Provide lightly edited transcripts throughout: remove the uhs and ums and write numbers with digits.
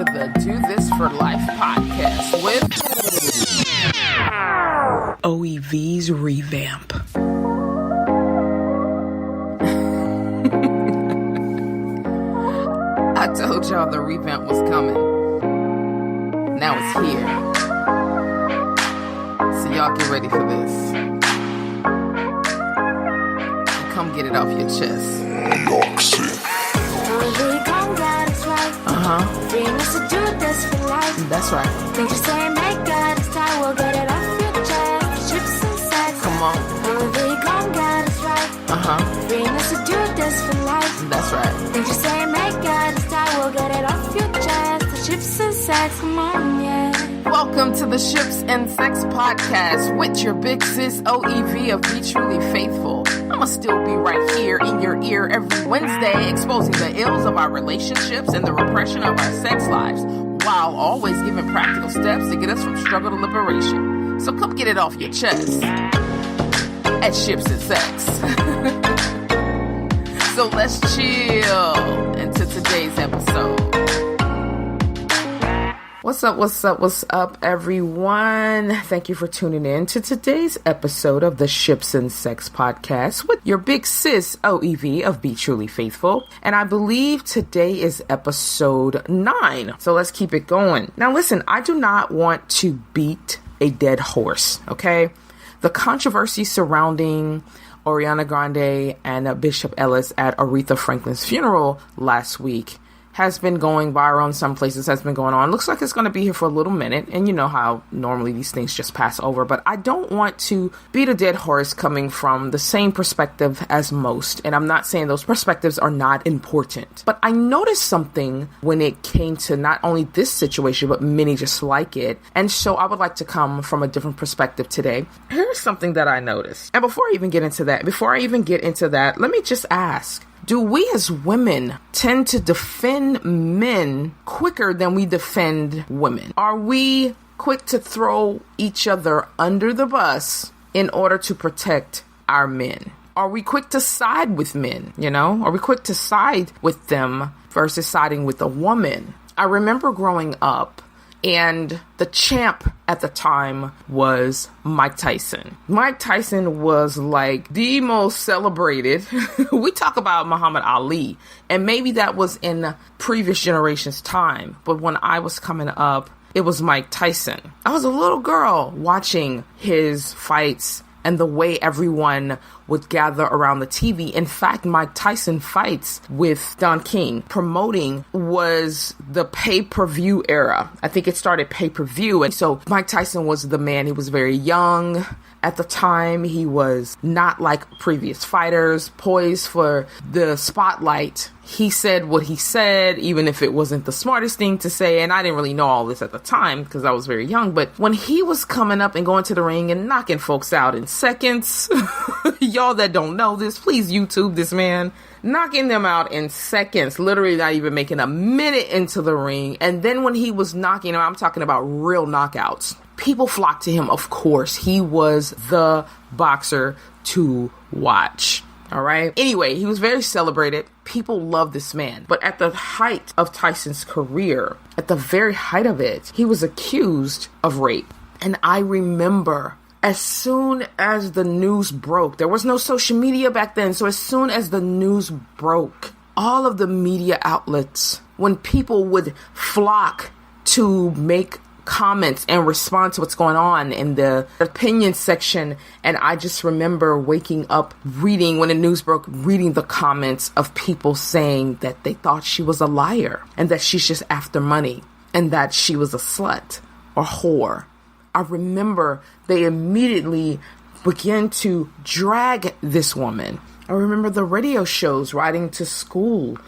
to the Do This for Life podcast with OEV's Revamp. I told y'all the revamp was coming. Now it's here. So y'all get ready for this. Come get it off your chest. That's right. Think you say make God it's time, we'll get it off your chest. Chips and sex. Come on. Really come God it's right. Bring us to do this for life. That's right. Think you say make God it's time, we'll get it off your chest. The chips and sex, come on, yeah. Welcome to the Ships and Sex Podcast with your big sis OEV of Be Truly Faithful. I'ma still be right here in your ear every Wednesday, exposing the ills of our relationships and the repression of our sex lives, while always giving practical steps to get us from struggle to liberation. So come get it off your chest at Ships and Sex. So let's chill into today's episode. What's up, everyone? Thank you for tuning in to today's episode of the Ships and Sex Podcast with your big sis, OEV of Be Truly Faithful. And I believe today is episode 9. So let's keep it going. Now listen, I do not want to beat a dead horse, okay? The controversy surrounding Ariana Grande and Bishop Ellis at Aretha Franklin's funeral last week has been going viral in some places, has been going on. Looks like it's going to be here for a little minute. And you know how normally these things just pass over. But I don't want to beat a dead horse coming from the same perspective as most. And I'm not saying those perspectives are not important. But I noticed something when it came to not only this situation, but many just like it. And so I would like to come from a different perspective today. Here's something that I noticed. And before I even get into that, let me just ask. Do we as women tend to defend men quicker than we defend women? Are we quick to throw each other under the bus in order to protect our men? Are we quick to side with men, Are we quick to side with them versus siding with a woman? I remember growing up, and the champ at the time was Mike Tyson. Mike Tyson was like the most celebrated. We talk about Muhammad Ali, and maybe that was in previous generations' time. But when I was coming up, it was Mike Tyson. I was a little girl watching his fights and the way everyone would gather around the TV. In fact, Mike Tyson fights with Don King promoting was the pay-per-view era. I think it started pay-per-view. And so Mike Tyson was the man. He was very young at the time. He was not like previous fighters, poised for the spotlight. He said what he said, even if it wasn't the smartest thing to say. And I didn't really know all this at the time because I was very young. But when he was coming up and going to the ring and knocking folks out in seconds, y'all that don't know this, please YouTube this man. Knocking them out in seconds, literally not even making a minute into the ring. And then when he was knocking them, I'm talking about real knockouts. People flocked to him, of course. He was the boxer to watch. All right. Anyway, he was very celebrated. People loved this man. But at the height of Tyson's career, at the very height of it, he was accused of rape. And I remember as soon as the news broke, there was no social media back then. So as soon as the news broke, all of the media outlets, when people would flock to make comments and respond to what's going on in the opinion section. And I just remember waking up reading, when the news broke, reading the comments of people saying that they thought she was a liar and that she's just after money and that she was a slut or whore. I remember they immediately began to drag this woman. I remember the radio shows, riding to school.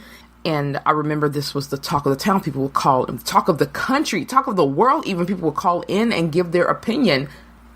And I remember this was the talk of the town. People would call, talk of the country, talk of the world. Even people would call in and give their opinion.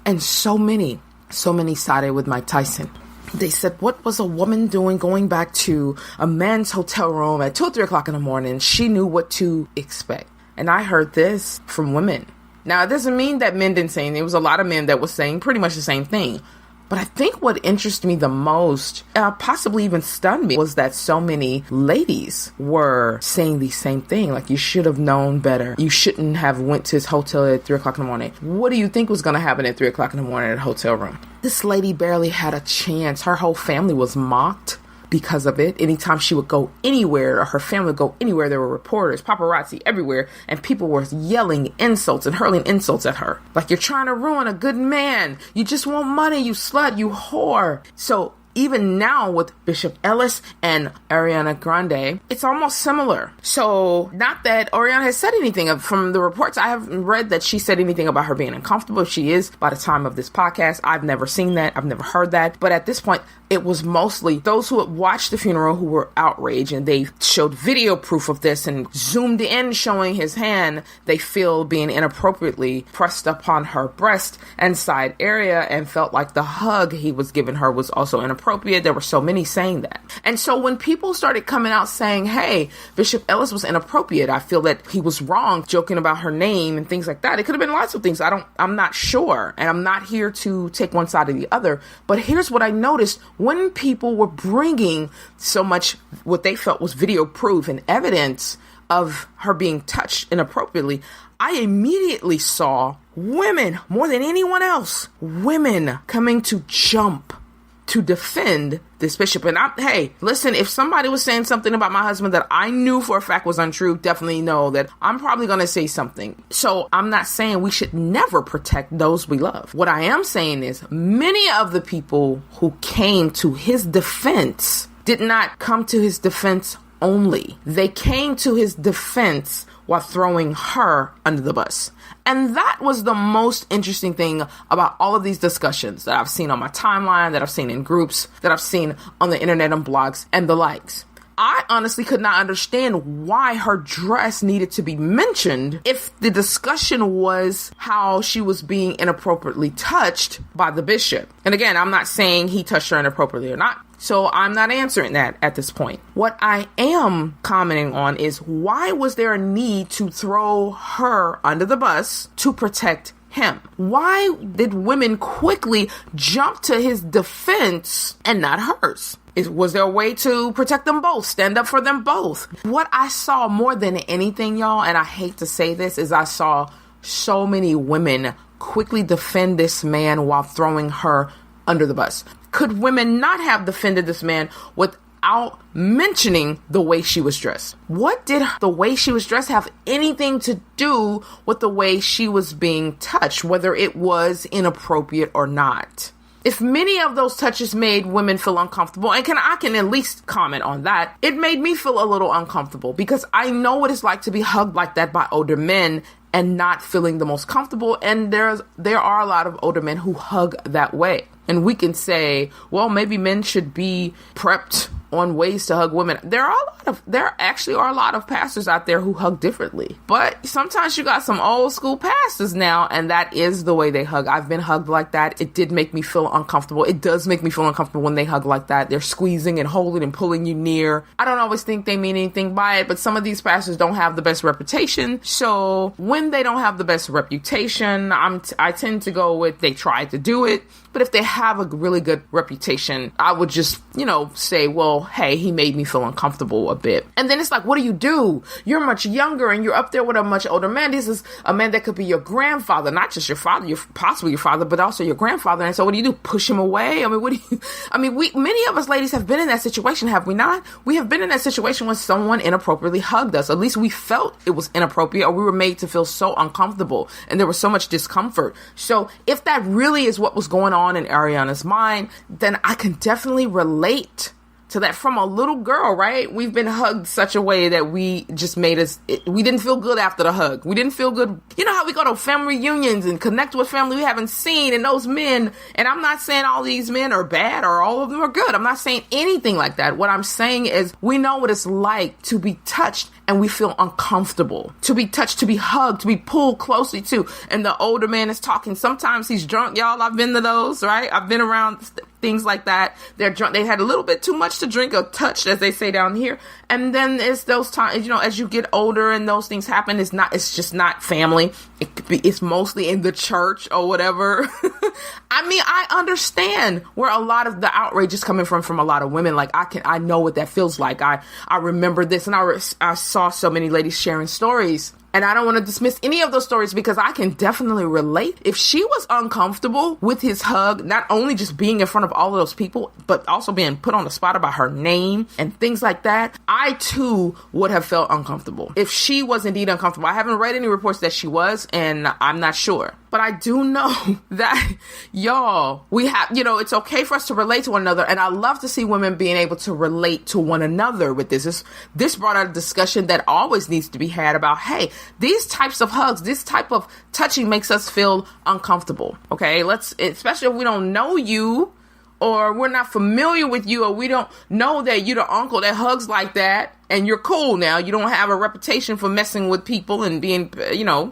And so many sided with Mike Tyson. They said, what was a woman doing going back to a man's hotel room at 2 or 3 o'clock in the morning? She knew what to expect. And I heard this from women. Now, it doesn't mean that men didn't say anything. There was a lot of men that was saying pretty much the same thing. But I think what interested me the most, possibly even stunned me, was that so many ladies were saying the same thing. Like, you should have known better. You shouldn't have went to his hotel at 3 o'clock in the morning. What do you think was going to happen at 3 o'clock in the morning at a hotel room? This lady barely had a chance. Her whole family was mocked because of it. Anytime she would go anywhere, or her family would go anywhere, there were reporters, paparazzi everywhere, and people were yelling insults and hurling insults at her. Like, you're trying to ruin a good man. You just want money, you slut, you whore. So even now with Bishop Ellis and Ariana Grande, it's almost similar. So not that Ariana has said anything from the reports. I haven't read that she said anything about her being uncomfortable. If she is, by the time of this podcast, I've never seen that. I've never heard that. But at this point, it was mostly those who had watched the funeral who were outraged, and they showed video proof of this and zoomed in showing his hand, they feel being inappropriately pressed upon her breast and side area, and felt like the hug he was giving her was also inappropriate. There were so many saying that. And so when people started coming out saying, hey, Bishop Ellis was inappropriate, I feel that he was wrong, joking about her name and things like that. It could have been lots of things. I'm not sure. And I'm not here to take one side or the other. But here's what I noticed. When people were bringing so much what they felt was video proof and evidence of her being touched inappropriately, I immediately saw women, more than anyone else, women coming to jump to defend this bishop. And hey, listen, if somebody was saying something about my husband that I knew for a fact was untrue, definitely know that I'm probably going to say something. So I'm not saying we should never protect those we love. What I am saying is many of the people who came to his defense did not come to his defense only. They came to his defense while throwing her under the bus. And that was the most interesting thing about all of these discussions that I've seen on my timeline, that I've seen in groups, that I've seen on the internet and blogs and the likes. I honestly could not understand why her dress needed to be mentioned if the discussion was how she was being inappropriately touched by the bishop. And again, I'm not saying he touched her inappropriately or not. So I'm not answering that at this point. What I am commenting on is, why was there a need to throw her under the bus to protect him? Why did women quickly jump to his defense and not hers? Was there a way to protect them both, stand up for them both? What I saw more than anything, y'all, and I hate to say this, is I saw so many women quickly defend this man while throwing her under the bus. Could women not have defended this man without mentioning the way she was dressed? What did the way she was dressed have anything to do with the way she was being touched, whether it was inappropriate or not? If many of those touches made women feel uncomfortable, and I can at least comment on that, it made me feel a little uncomfortable, because I know what it's like to be hugged like that by older men and not feeling the most comfortable. And there are a lot of older men who hug that way. And we can say, well, maybe men should be prepped on ways to hug women. There actually are a lot of pastors out there who hug differently. But sometimes you got some old school pastors now, and that is the way they hug. I've been hugged like that. It did make me feel uncomfortable. It does make me feel uncomfortable when they hug like that. They're squeezing and holding and pulling you near. I don't always think they mean anything by it, but some of these pastors don't have the best reputation. So when they don't have the best reputation, I tend to go with they tried to do it. But if they have a really good reputation, I would just, say, well, hey, he made me feel uncomfortable a bit. And then it's like, what do? You're much younger and you're up there with a much older man. This is a man that could be your grandfather, not just your father, possibly your father, but also your grandfather. And so what do? Push him away? Many of us ladies have been in that situation, have we not? We have been in that situation when someone inappropriately hugged us. At least we felt it was inappropriate, or we were made to feel so uncomfortable and there was so much discomfort. So if that really is what was going on in Ariana's mind, then I can definitely relate to that from a little girl, right? We've been hugged such a way that we just we didn't feel good after the hug. We didn't feel good. You know how we go to family reunions and connect with family we haven't seen, and those men, and I'm not saying all these men are bad or all of them are good. I'm not saying anything like that. What I'm saying is we know what it's like to be touched and we feel uncomfortable. To be touched, to be hugged, to be pulled closely to. And the older man is talking. Sometimes he's drunk, y'all. I've been to those, right? I've been around things like that. They're drunk. They had a little bit too much to drink, or touched, as they say down here. And then it's those times, as you get older and those things happen, it's just not family. It's mostly in the church or whatever. I mean, I understand where a lot of the outrage is coming from a lot of women. Like, I know what that feels like. I remember this, and I saw so many ladies sharing stories. And I don't want to dismiss any of those stories because I can definitely relate. If she was uncomfortable with his hug, not only just being in front of all of those people, but also being put on the spot about her name and things like that, I too would have felt uncomfortable. If she was indeed uncomfortable. I haven't read any reports that she was, and I'm not sure. But I do know that, y'all, we have, it's okay for us to relate to one another. And I love to see women being able to relate to one another with this. This brought out a discussion that always needs to be had about, hey, these types of hugs, this type of touching makes us feel uncomfortable. Okay, especially if we don't know you, or we're not familiar with you, or we don't know that you're the uncle that hugs like that, and you're cool now. You don't have a reputation for messing with people and being,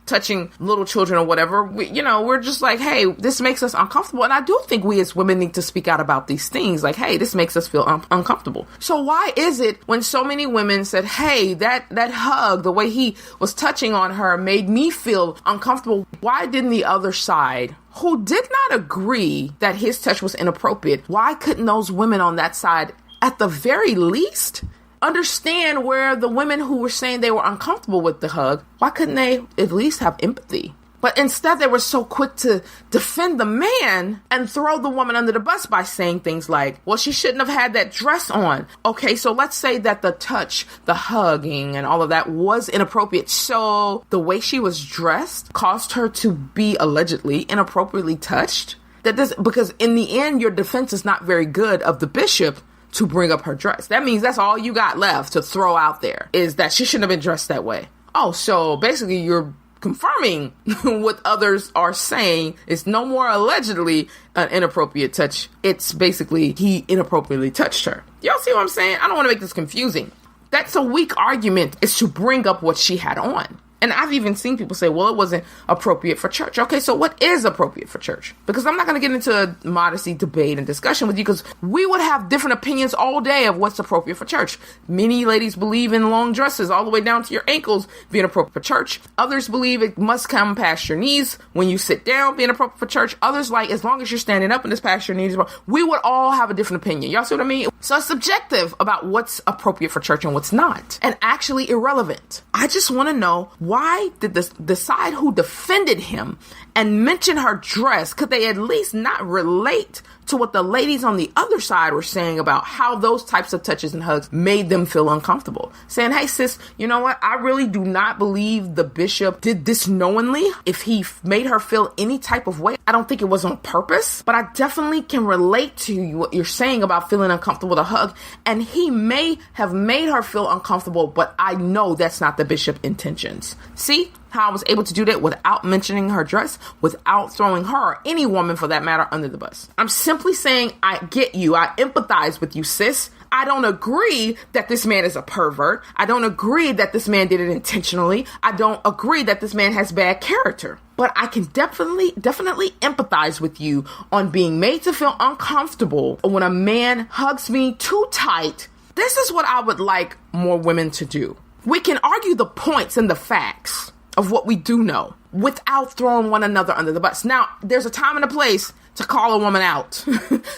touching little children or whatever. We're just like, hey, this makes us uncomfortable. And I do think we as women need to speak out about these things. Like, hey, this makes us feel uncomfortable. So why is it when so many women said, hey, that hug, the way he was touching on her made me feel uncomfortable? Why didn't the other side, who did not agree that his touch was inappropriate, why couldn't those women on that side, at the very least, understand where the women who were saying they were uncomfortable with the hug, why couldn't they at least have empathy? But instead, they were so quick to defend the man and throw the woman under the bus by saying things like, well, she shouldn't have had that dress on. Okay, so let's say that the touch, the hugging, and all of that was inappropriate. So the way she was dressed caused her to be allegedly inappropriately touched? Because in the end, your defense is not very good of the bishop to bring up her dress. That means that's all you got left to throw out there, is that she shouldn't have been dressed that way. Oh, so basically you're confirming what others are saying. It's no more allegedly an inappropriate touch. It's basically he inappropriately touched her. Y'all see what I'm saying? I don't want to make this confusing. That's a weak argument, is to bring up what she had on. And I've even seen people say, well, it wasn't appropriate for church. Okay, so what is appropriate for church? Because I'm not going to get into a modesty debate and discussion with you, because we would have different opinions all day of what's appropriate for church. Many ladies believe in long dresses all the way down to your ankles being appropriate for church. Others believe it must come past your knees when you sit down being appropriate for church. Others like, as long as you're standing up and it's past your knees. We would all have a different opinion. Y'all see what I mean? So it's subjective about what's appropriate for church and what's not, and actually irrelevant. I just want to know, why did the side who defended him and mentioned her dress, could they at least not relate to what the ladies on the other side were saying about how those types of touches and hugs made them feel uncomfortable? Saying, hey, sis, you know what? I really do not believe the bishop did this knowingly. If he made her feel any type of way, I don't think it was on purpose, but I definitely can relate to what you're saying about feeling uncomfortable with a hug. And he may have made her feel uncomfortable, but I know that's not the bishop's intentions. See how I was able to do that without mentioning her dress, without throwing her, or any woman for that matter, under the bus. I'm simply saying, I get you. I empathize with you, sis. I don't agree that this man is a pervert. I don't agree that this man did it intentionally. I don't agree that this man has bad character. But I can definitely empathize with you on being made to feel uncomfortable when a man hugs me too tight. This is what I would like more women to do. We can argue the points and the facts of what we do know without throwing one another under the bus. Now, there's a time and a place to call a woman out.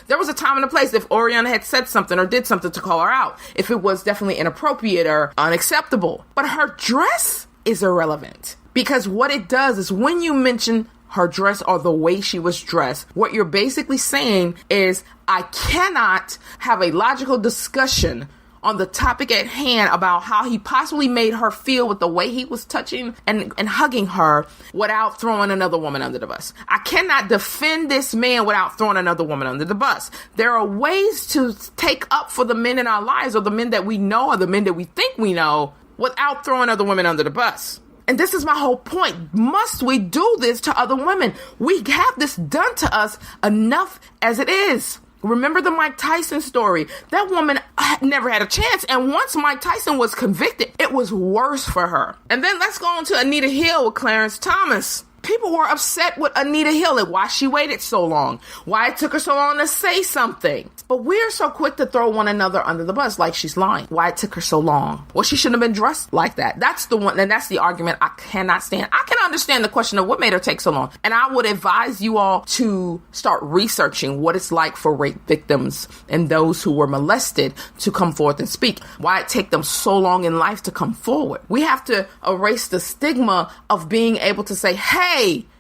There was a time and a place if Ariana had said something or did something to call her out, if it was definitely inappropriate or unacceptable. But her dress is irrelevant, because what it does is when you mention her dress or the way she was dressed, what you're basically saying is, I cannot have a logical discussion on the topic at hand about how he possibly made her feel with the way he was touching and hugging her without throwing another woman under the bus. I cannot defend this man without throwing another woman under the bus. There are ways to take up for the men in our lives, or the men that we know, or the men that we think we know, without throwing other women under the bus. And this is my whole point. Must we do this to other women? We have this done to us enough as it is. Remember the Mike Tyson story? That woman never had a chance. And once Mike Tyson was convicted, it was worse for her. And then let's go on to Anita Hill with Clarence Thomas. People were upset with Anita Hill and why she waited so long, why it took her so long to say something. But we're so quick to throw one another under the bus like she's lying. Why it took her so long. Well, she shouldn't have been dressed like that. That's the one, and that's the argument I cannot stand. I can understand the question of what made her take so long. And I would advise you all to start researching what it's like for rape victims and those who were molested to come forth and speak. Why it take them so long in life to come forward. We have to erase the stigma of being able to say, hey,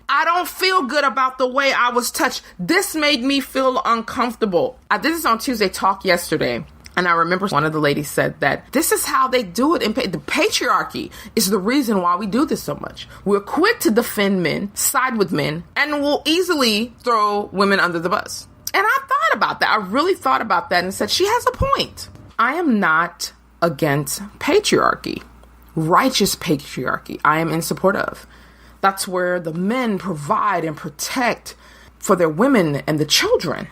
I don't feel good about the way I was touched. This made me feel uncomfortable. I did this on Tuesday Talk yesterday. And I remember one of the ladies said that this is how they do it. The patriarchy is the reason why we do this so much. We're quick to defend men, side with men, and we'll easily throw women under the bus. And I thought about that. I really thought about that and said, she has a point. I am not against patriarchy, righteous patriarchy. I am in support of. That's where the men provide and protect for their women and the children.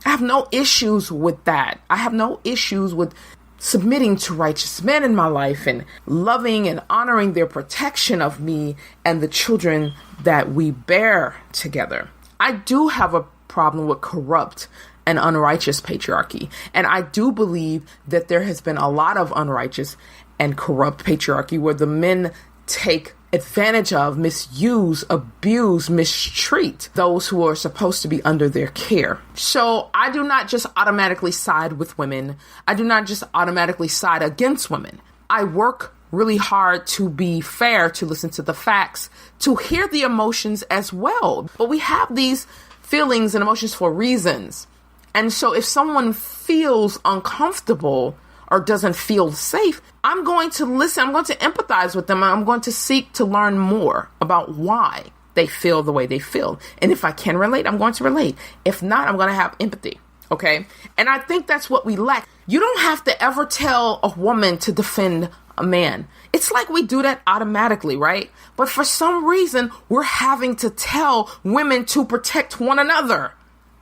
I have no issues with that. I have no issues with submitting to righteous men in my life and loving and honoring their protection of me and the children that we bear together. I do have a problem with corrupt and unrighteous patriarchy. And I do believe that there has been a lot of unrighteous and corrupt patriarchy where the men take advantage of, misuse, abuse, mistreat those who are supposed to be under their care. So I do not just automatically side with women. I do not just automatically side against women. I work really hard to be fair, to listen to the facts, to hear the emotions as well. But we have these feelings and emotions for reasons. And so if someone feels uncomfortable or doesn't feel safe, I'm going to listen. I'm going to empathize with them. I'm going to seek to learn more about why they feel the way they feel. And if I can relate, I'm going to relate. If not, I'm going to have empathy. Okay. And I think that's what we lack. You don't have to ever tell a woman to defend a man. It's like we do that automatically, right? But for some reason, we're having to tell women to protect one another.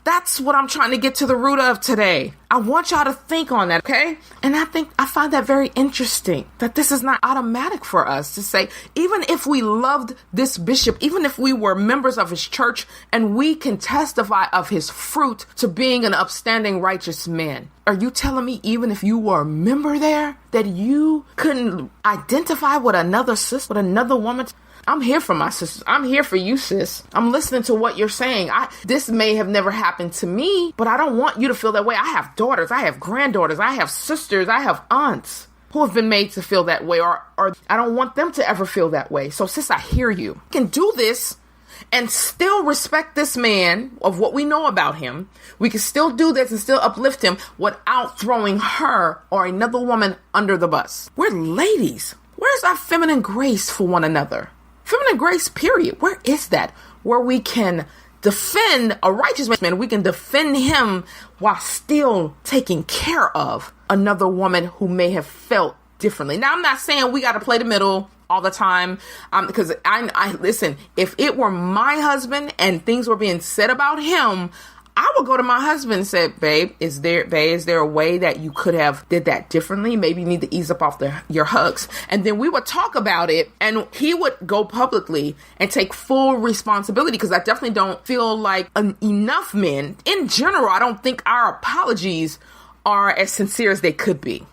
That's what I'm trying to get to the root of today. I want y'all to think on that, okay? And I find that very interesting, that this is not automatic for us to say, even if we loved this bishop, even if we were members of his church, and we can testify of his fruit to being an upstanding, righteous man. Are you telling me even if you were a member there, that you couldn't identify with another sister, with another woman? I'm here for my sisters. I'm here for you, sis. I'm listening to what you're saying. This may have never happened to me, but I don't want you to feel that way. I have daughters. I have granddaughters. I have sisters. I have aunts who have been made to feel that way, or I don't want them to ever feel that way. So, sis, I hear you. I can do this and still respect this man of what we know about him. We can still do this and still uplift him without throwing her or another woman under the bus. We're ladies. Where's our feminine grace for one another? Feminine grace, period. Where is that? Where we can defend a righteous man. We can defend him while still taking care of another woman who may have felt differently. Now, I'm not saying we got to play the middle all the time, because I listen, if it were my husband and things were being said about him, I would go to my husband and say, babe, is there a way that you could have did that differently? Maybe you need to ease up off your hugs. And then we would talk about it, and he would go publicly and take full responsibility, because I definitely don't feel like enough men, in general, I don't think our apologies are as sincere as they could be.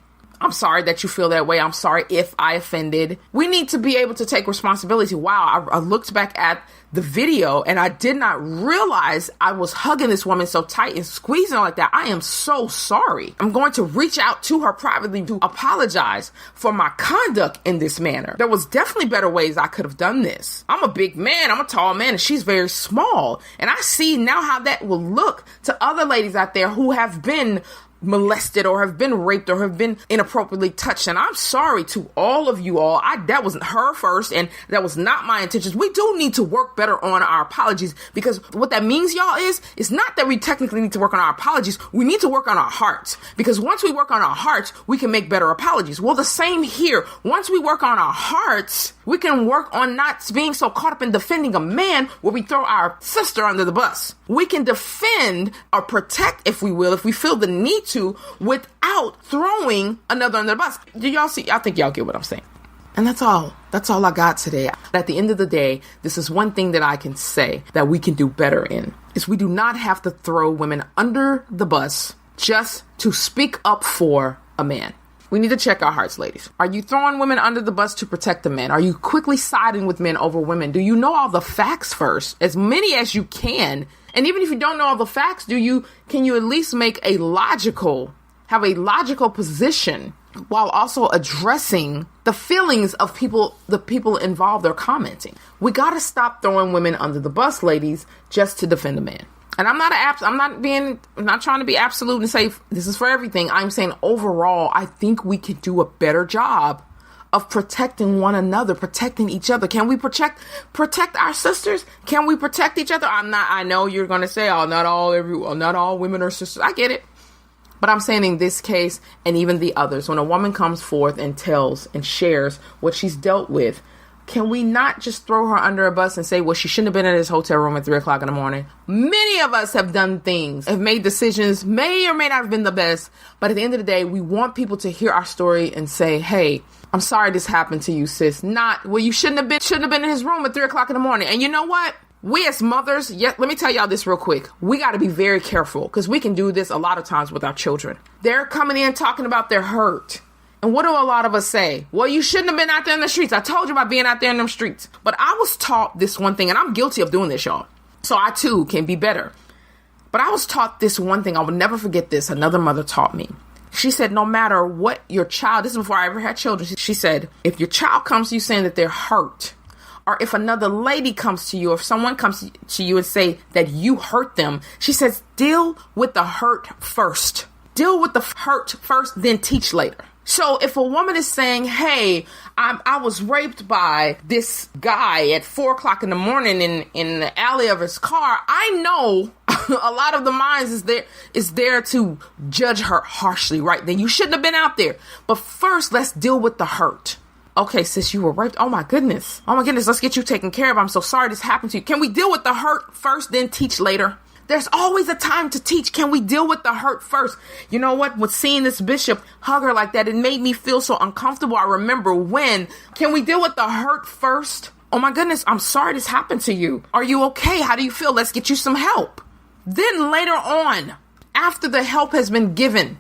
I'm sorry that you feel that way. I'm sorry if I offended. We need to be able to take responsibility. Wow, I looked back at the video and I did not realize I was hugging this woman so tight and squeezing her like that. I am so sorry. I'm going to reach out to her privately to apologize for my conduct in this manner. There was definitely better ways I could have done this. I'm a big man. I'm a tall man, and she's very small. And I see now how that will look to other ladies out there who have been molested or have been raped or have been inappropriately touched. And I'm sorry to all of you all. That wasn't her first, and that was not my intentions. We do need to work better on our apologies, because what that means, y'all, is not that we technically need to work on our apologies. We need to work on our hearts, because once we work on our hearts, we can make better apologies. Well, the same here. Once we work on our hearts, we can work on not being so caught up in defending a man where we throw our sister under the bus. We can defend or protect, if we will, if we feel the need to, without throwing another under the bus. Do y'all see? I think y'all get what I'm saying. And that's all. That's all I got today. At the end of the day, this is one thing that I can say that we can do better in, is we do not have to throw women under the bus just to speak up for a man. We need to check our hearts, ladies. Are you throwing women under the bus to protect the men? Are you quickly siding with men over women? Do you know all the facts first? As many as you can. And even if you don't know all the facts, can you at least have a logical position while also addressing the feelings of the people involved or commenting? We got to stop throwing women under the bus, ladies, just to defend a man. And I'm not trying to be absolute and say this is for everything. I'm saying overall, I think we could do a better job of protecting one another, protecting each other. Can we protect our sisters? Can we protect each other? I know you're going to say, not all women are sisters. I get it. But I'm saying in this case, and even the others, when a woman comes forth and tells and shares what she's dealt with, can we not just throw her under a bus and say, well, she shouldn't have been in this hotel room at 3:00 in the morning? Many of us have done things, have made decisions, may or may not have been the best. But at the end of the day, we want people to hear our story and say, hey, I'm sorry this happened to you, sis. Not, well, you shouldn't have been in his room at 3:00 in the morning. And you know what? We as mothers, let me tell y'all this real quick. We got to be very careful because we can do this a lot of times with our children. They're coming in talking about their hurt. And what do a lot of us say? Well, you shouldn't have been out there in the streets. I told you about being out there in them streets. But I was taught this one thing, and I'm guilty of doing this, y'all. So I too can be better. But I was taught this one thing. I will never forget this. Another mother taught me. She said, no matter what your child, this is before I ever had children. She said, if your child comes to you saying that they're hurt, or if another lady comes to you, or if someone comes to you and say that you hurt them, she says, deal with the hurt first. Deal with the hurt first, then teach later. So if a woman is saying, hey, I was raped by this guy at 4:00 in the morning in the alley of his car, I know a lot of the minds is there to judge her harshly, right? Then you shouldn't have been out there. But first, let's deal with the hurt. Okay, sis, you were raped. Oh my goodness. Let's get you taken care of. I'm so sorry this happened to you. Can we deal with the hurt first, then teach later? There's always a time to teach. Can we deal with the hurt first? You know what? With seeing this bishop hug her like that, it made me feel so uncomfortable. I remember when. Can we deal with the hurt first? Oh my goodness, I'm sorry this happened to you. Are you okay? How do you feel? Let's get you some help. Then later on, after the help has been given,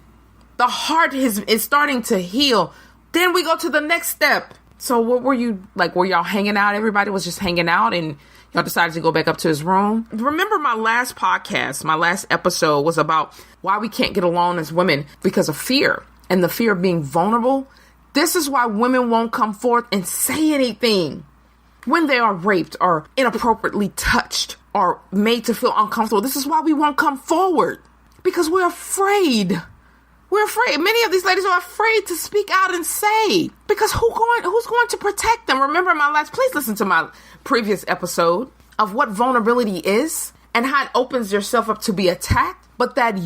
the heart is starting to heal. Then we go to the next step. So what were you like? Were y'all hanging out? Everybody was just hanging out and y'all decided to go back up to his room. Remember my last podcast, my last episode was about why we can't get along as women because of fear and the fear of being vulnerable. This is why women won't come forth and say anything when they are raped or inappropriately touched or made to feel uncomfortable. This is why we won't come forward, because we're afraid. We're afraid. Many of these ladies are afraid to speak out and say, because who's going to protect them? Remember please listen to my previous episode of what vulnerability is and how it opens yourself up to be attacked. But that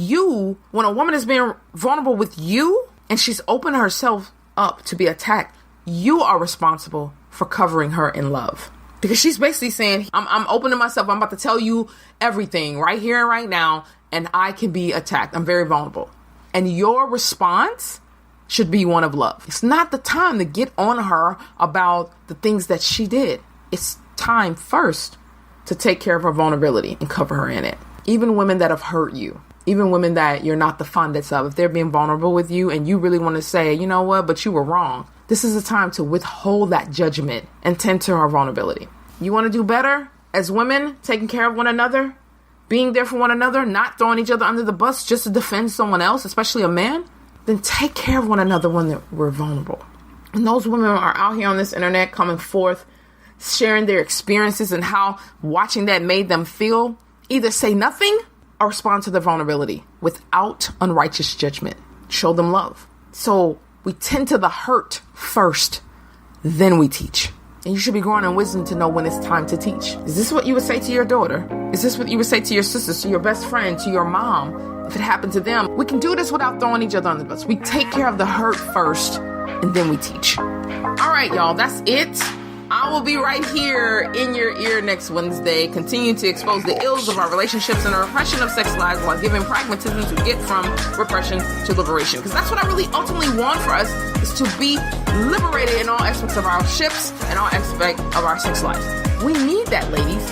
when a woman is being vulnerable with you and she's opened herself up to be attacked, you are responsible for covering her in love. Because she's basically saying, I'm opening myself. I'm about to tell you everything right here and right now, and I can be attacked. I'm very vulnerable. And your response should be one of love. It's not the time to get on her about the things that she did. It's time first to take care of her vulnerability and cover her in it. Even women that have hurt you, even women that you're not the fondest of, if they're being vulnerable with you and you really want to say, you know what, but you were wrong. This is the time to withhold that judgment and tend to her vulnerability. You want to do better as women, taking care of one another, being there for one another, not throwing each other under the bus just to defend someone else, especially a man, then take care of one another when we're vulnerable. And those women are out here on this internet coming forth, sharing their experiences and how watching that made them feel. Either say nothing or respond to their vulnerability without unrighteous judgment. Show them love. So we tend to the hurt first, then we teach. And you should be growing in wisdom to know when it's time to teach. Is this what you would say to your daughter? Is this what you would say to your sisters, to your best friend, to your mom? If it happened to them, we can do this without throwing each other under the bus. We take care of the hurt first, and then we teach. All right, y'all, that's it. I will be right here in your ear next Wednesday, continue to expose the ills of our relationships and the repression of sex lives while giving pragmatism to get from repression to liberation. Because that's what I really ultimately want for us, is to be liberated in all aspects of our ships and all aspects of our sex lives. We need that, ladies.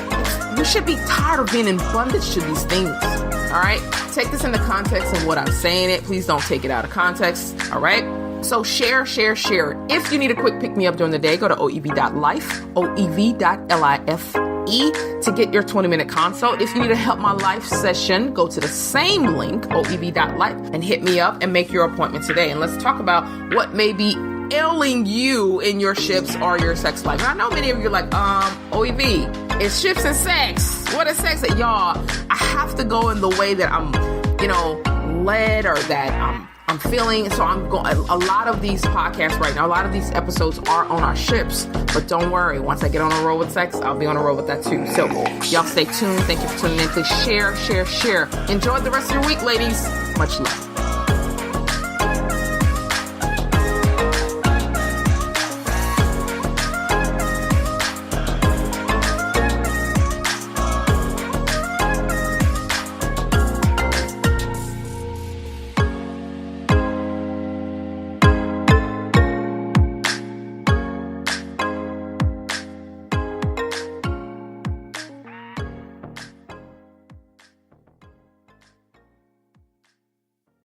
We should be tired of being in bondage to these things. All right? Take this in the context of what I'm saying it. Please don't take it out of context. All right? So share. If you need a quick pick-me-up during the day, go to oev.life, oev.life, to get your 20-minute consult. If you need a Help My Life session, go to the same link, oev.life, and hit me up and make your appointment today. And let's talk about what may be ailing you in your ships or your sex life. And I know many of you are like, OEV, it's ships and sex. What is sex? Y'all, I have to go in the way that I'm, led, or that I'm feeling. So I'm going, a lot of these podcasts right now, a lot of these episodes are on our ships, but don't worry. Once I get on a roll with sex, I'll be on a roll with that too. So y'all stay tuned. Thank you for tuning in. Please share. Enjoy the rest of your week, ladies. Much love.